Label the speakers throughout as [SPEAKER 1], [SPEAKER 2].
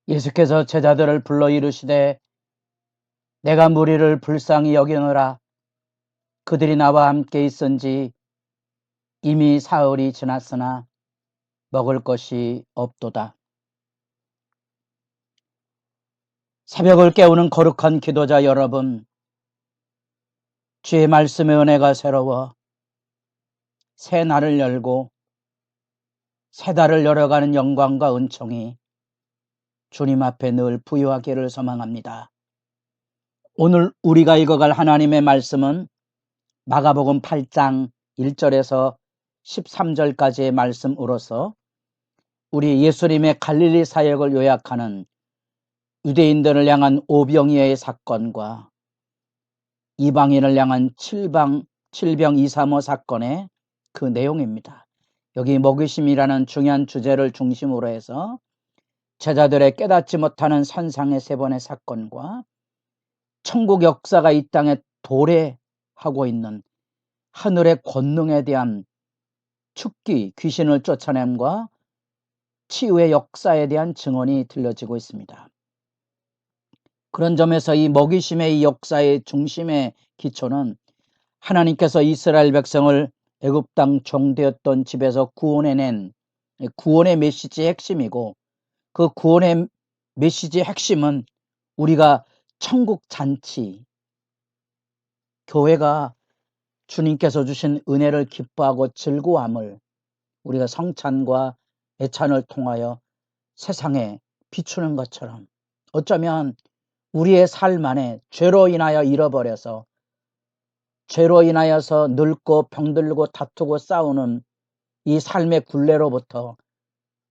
[SPEAKER 1] 예수께서 제자들을 불러 이르시되 내가 무리를 불쌍히 여기노라. 그들이 나와 함께 있은지 이미 사흘이 지났으나 먹을 것이 없도다. 새벽을 깨우는 거룩한 기도자 여러분, 주의 말씀의 은혜가 새로워 새 날을 열고 새 달을 열어가는 영광과 은총이 주님 앞에 늘 부유하기를 소망합니다. 오늘 우리가 읽어갈 하나님의 말씀은 마가복음 8장 1절에서 13절까지의 말씀으로서 우리 예수님의 갈릴리 사역을 요약하는 유대인들을 향한 오병이어의 사건과 이방인을 향한 칠병 235 사건의 그 내용입니다. 여기 먹이심이라는 중요한 주제를 중심으로 해서 제자들의 깨닫지 못하는 선상의 세 번의 사건과 천국 역사가 이 땅에 도래하고 있는 하늘의 권능에 대한 축기, 귀신을 쫓아냄과 치유의 역사에 대한 증언이 들려지고 있습니다. 그런 점에서 이 먹이심의 이 역사의 중심의 기초는 하나님께서 이스라엘 백성을 애굽 땅 종되었던 집에서 구원해낸 구원의 메시지의 핵심이고, 그 구원의 메시지의 핵심은 우리가 천국 잔치, 교회가 주님께서 주신 은혜를 기뻐하고 즐거워함을 우리가 성찬과 애찬을 통하여 세상에 비추는 것처럼, 어쩌면 우리의 삶 안에 죄로 인하여 잃어버려서 죄로 인하여서 늙고 병들고 다투고 싸우는 이 삶의 굴레로부터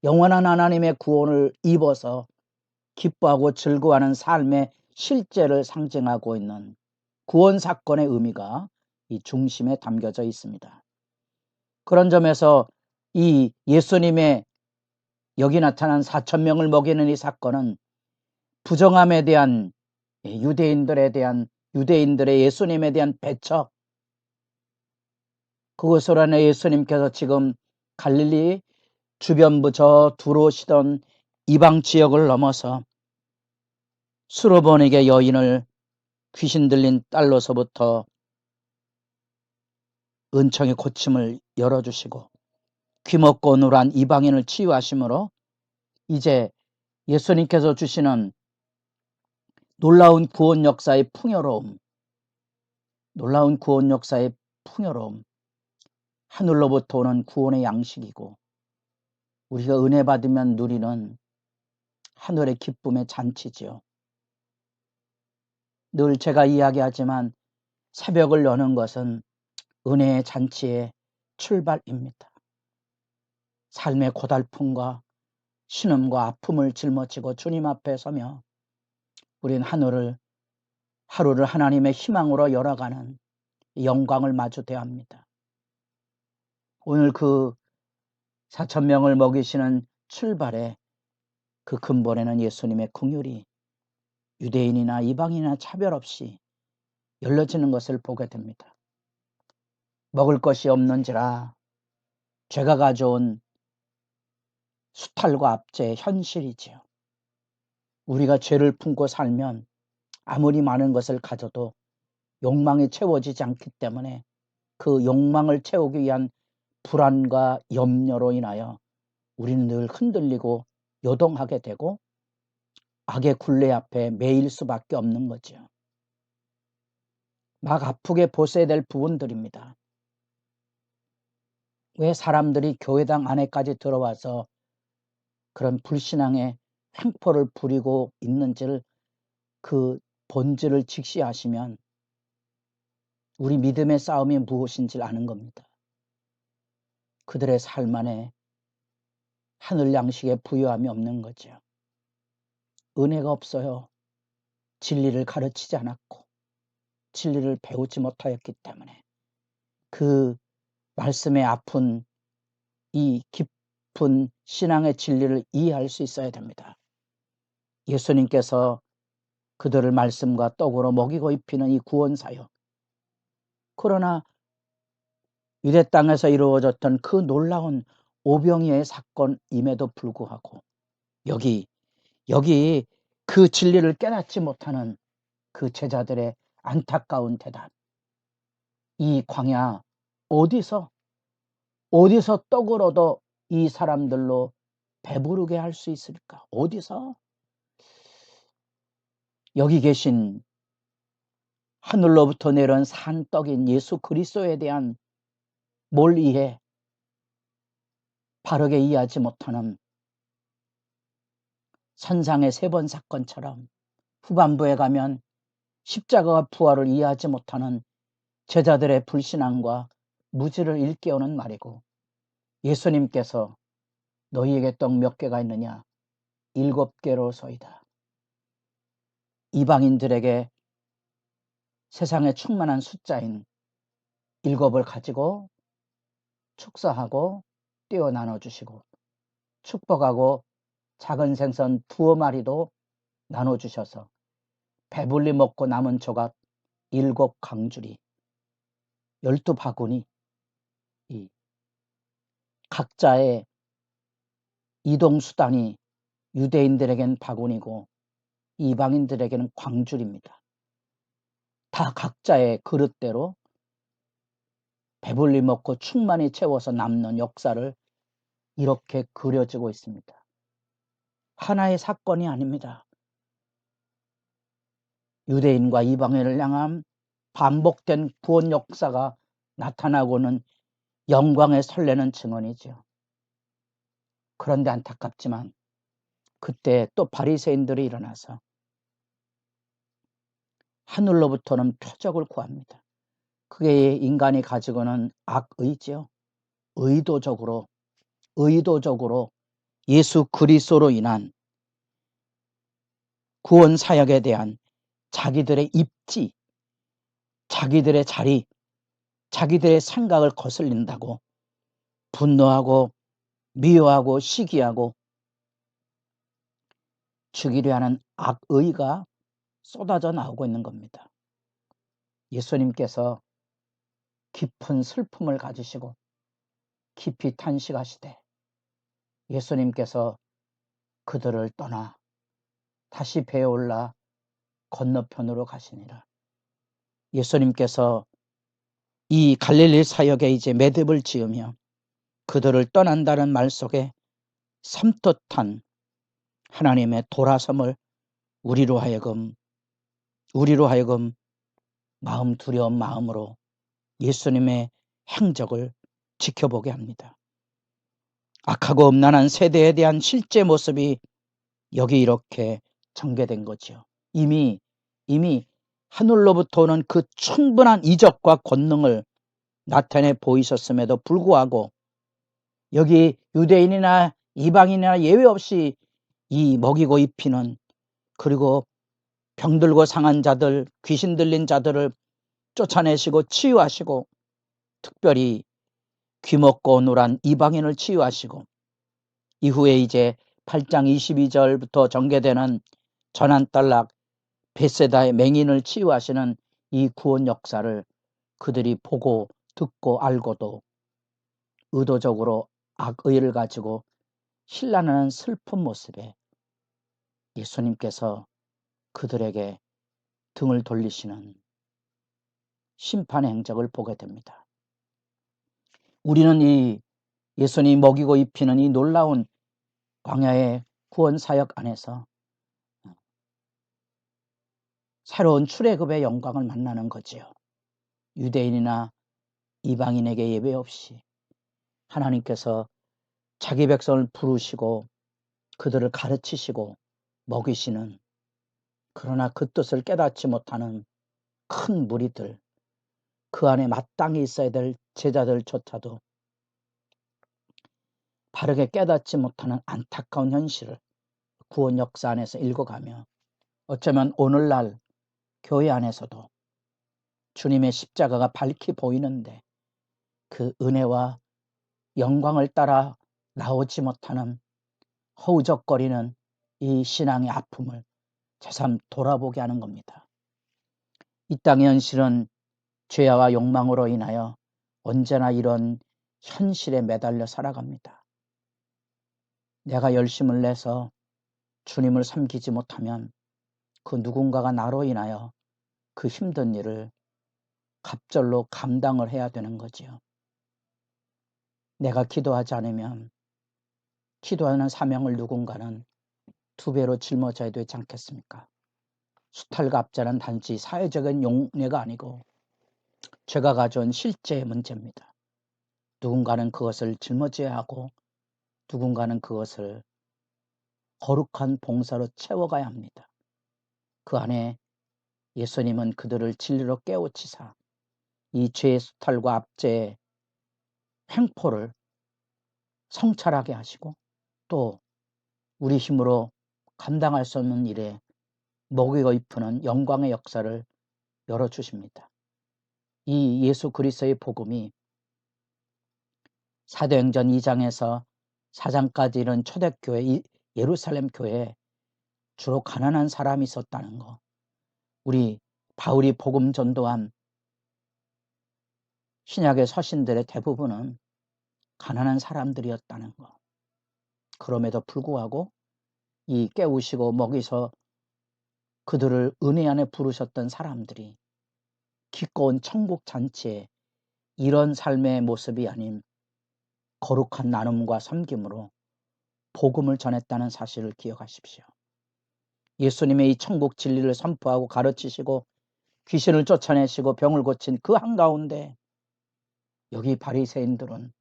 [SPEAKER 1] 영원한 하나님의 구원을 입어서 기뻐하고 즐거워하는 삶의 실제를 상징하고 있는 구원 사건의 의미가 이 중심에 담겨져 있습니다. 그런 점에서 이 예수님의 여기 나타난 4,000명을 먹이는 이 사건은 부정함에 대한 유대인들의 예수님에 대한 배척, 그것으로 인해 예수님께서 지금 갈릴리 주변부 저 들어오시던 이방 지역을 넘어서 수로보니게 여인을 귀신 들린 딸로서부터 은총의 고침을 열어주시고 귀먹고 누란 이방인을 치유하심으로 이제 예수님께서 주시는 놀라운 구원 역사의 풍요로움, 하늘로부터 오는 구원의 양식이고 우리가 은혜 받으면 누리는 하늘의 기쁨의 잔치지요. 늘 제가 이야기하지만 새벽을 여는 것은 은혜의 잔치의 출발입니다. 삶의 고달픔과 신음과 아픔을 짊어지고 주님 앞에 서며 우린 하루를 하나님의 희망으로 열어가는 영광을 마주대야 합니다. 오늘 그 4,000명을 먹이시는 출발의 그 근본에는 예수님의 긍휼이 유대인이나 이방인이나 차별 없이 열려지는 것을 보게 됩니다. 먹을 것이 없는지라 죄가 가져온 수탈과 압제의 현실이지요. 우리가 죄를 품고 살면 아무리 많은 것을 가져도 욕망이 채워지지 않기 때문에 그 욕망을 채우기 위한 불안과 염려로 인하여 우리는 늘 흔들리고 요동하게 되고 악의 굴레 앞에 매일 수밖에 없는 거죠. 막 아프게 보셔야 될 부분들입니다. 왜 사람들이 교회당 안에까지 들어와서 그런 불신앙의 횡포를 부리고 있는지를, 그 본질을 직시하시면 우리 믿음의 싸움이 무엇인지를 아는 겁니다. 그들의 삶 안에 하늘 양식의 부유함이 없는 거죠. 은혜가 없어요. 진리를 가르치지 않았고 진리를 배우지 못하였기 때문에 그 말씀에 아픈 이 깊은 신앙의 진리를 이해할 수 있어야 됩니다. 예수님께서 그들을 말씀과 떡으로 먹이고 입히는 이 구원사역, 그러나 유대 땅에서 이루어졌던 그 놀라운 오병이어의 사건임에도 불구하고 여기 여기 그 진리를 깨닫지 못하는 그 제자들의 안타까운 대답. 이 광야 어디서 떡을 얻어 이 사람들로 배부르게 할 수 있을까? 어디서? 여기 계신 하늘로부터 내려온 산떡인 예수 그리스도에 대한 뭘 이해? 바르게 이해하지 못하는 선상의 3번 사건처럼 후반부에 가면 십자가와 부활을 이해하지 못하는 제자들의 불신앙과 무지를 일깨우는 말이고, 예수님께서 너희에게 떡 몇 개가 있느냐? 7개로소이다. 이방인들에게 세상에 충만한 숫자인 7을 가지고 축사하고 떼어 나눠주시고, 축복하고 작은 생선 2마리도 나눠주셔서 배불리 먹고 남은 조각 7강줄이 12바구니, 이 각자의 이동수단이 유대인들에겐 바구니고 이방인들에게는 광줄입니다. 다 각자의 그릇대로 배불리 먹고 충만히 채워서 남는 역사를 이렇게 그려지고 있습니다. 하나의 사건이 아닙니다. 유대인과 이방인을 향한 반복된 구원 역사가 나타나고는 영광의 설레는 증언이죠. 그런데 안타깝지만 그때 또 바리새인들이 일어나서 하늘로부터는 표적을 구합니다. 그게 인간이 가지고는 악의죠. 의도적으로 예수 그리스도로 인한 구원 사역에 대한 자기들의 입지, 자기들의 자리, 자기들의 생각을 거슬린다고 분노하고 미워하고 시기하고 죽이려 하는 악의가 쏟아져 나오고 있는 겁니다. 예수님께서 깊은 슬픔을 가지시고 깊이 탄식하시되 예수님께서 그들을 떠나 다시 배에 올라 건너편으로 가시니라. 예수님께서 이 갈릴리 사역에 이제 매듭을 지으며 그들을 떠난다는 말 속에 섬뜩한 하나님의 돌아섬을 우리로 하여금 마음 두려운 마음으로 예수님의 행적을 지켜보게 합니다. 악하고 음란한 세대에 대한 실제 모습이 여기 이렇게 전개된 거죠. 이미 하늘로부터 오는 그 충분한 이적과 권능을 나타내 보이셨음에도 불구하고 여기 유대인이나 이방인이나 예외 없이 이 먹이고 입히는, 그리고 병들고 상한 자들, 귀신 들린 자들을 쫓아내시고 치유하시고, 특별히 귀먹고 누란 이방인을 치유하시고, 이후에 이제 8장 22절부터 전개되는 전한달락 벳세다의 맹인을 치유하시는 이 구원 역사를 그들이 보고 듣고 알고도 의도적으로 악의를 가지고 신라는 슬픈 모습에 예수님께서 그들에게 등을 돌리시는 심판의 행적을 보게 됩니다. 우리는 이 예수님이 먹이고 입히는 이 놀라운 광야의 구원 사역 안에서 새로운 출애굽의 영광을 만나는 거지요. 유대인이나 이방인에게 예외 없이 하나님께서 자기 백성을 부르시고 그들을 가르치시고 먹이시는, 그러나 그 뜻을 깨닫지 못하는 큰 무리들, 그 안에 마땅히 있어야 될 제자들조차도 바르게 깨닫지 못하는 안타까운 현실을 구원 역사 안에서 읽어가며, 어쩌면 오늘날 교회 안에서도 주님의 십자가가 밝히 보이는데 그 은혜와 영광을 따라 나오지 못하는 허우적거리는 이 신앙의 아픔을 새삼 돌아보게 하는 겁니다. 이 땅의 현실은 죄와 욕망으로 인하여 언제나 이런 현실에 매달려 살아갑니다. 내가 열심을 내서 주님을 섬기지 못하면 그 누군가가 나로 인하여 그 힘든 일을 갑절로 감당을 해야 되는 거지요. 내가 기도하지 않으면 기도하는 사명을 누군가는 2배로 짊어져야 되지 않겠습니까? 수탈과 압제는 단지 사회적인 용례가 아니고 죄가 가져온 실제의 문제입니다. 누군가는 그것을 짊어져야 하고 누군가는 그것을 거룩한 봉사로 채워가야 합니다. 그 안에 예수님은 그들을 진리로 깨우치사 이 죄의 수탈과 압제의 횡포를 성찰하게 하시고 또 우리 힘으로 감당할 수 없는 일에 먹이고 입히는 영광의 역사를 열어주십니다. 이 예수 그리스도의 복음이 사도행전 2장에서 4장까지 이른 초대교회 예루살렘 교회에 주로 가난한 사람이 있었다는 거, 우리 바울이 복음 전도한 신약의 서신들의 대부분은 가난한 사람들이었다는 거, 그럼에도 불구하고 이 깨우시고 먹이서 그들을 은혜 안에 부르셨던 사람들이 기꺼운 천국 잔치에 이런 삶의 모습이 아닌 거룩한 나눔과 섬김으로 복음을 전했다는 사실을 기억하십시오. 예수님의 이 천국 진리를 선포하고 가르치시고 귀신을 쫓아내시고 병을 고친 그 한가운데 여기 바리새인들은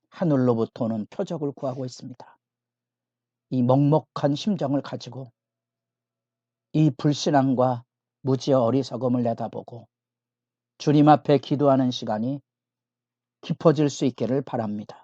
[SPEAKER 1] 하늘로부터 오는 표적을 구하고 있습니다. 이 먹먹한 심정을 가지고 이 불신앙과 무지의 어리석음을 내다보고 주님 앞에 기도하는 시간이 깊어질 수 있기를 바랍니다.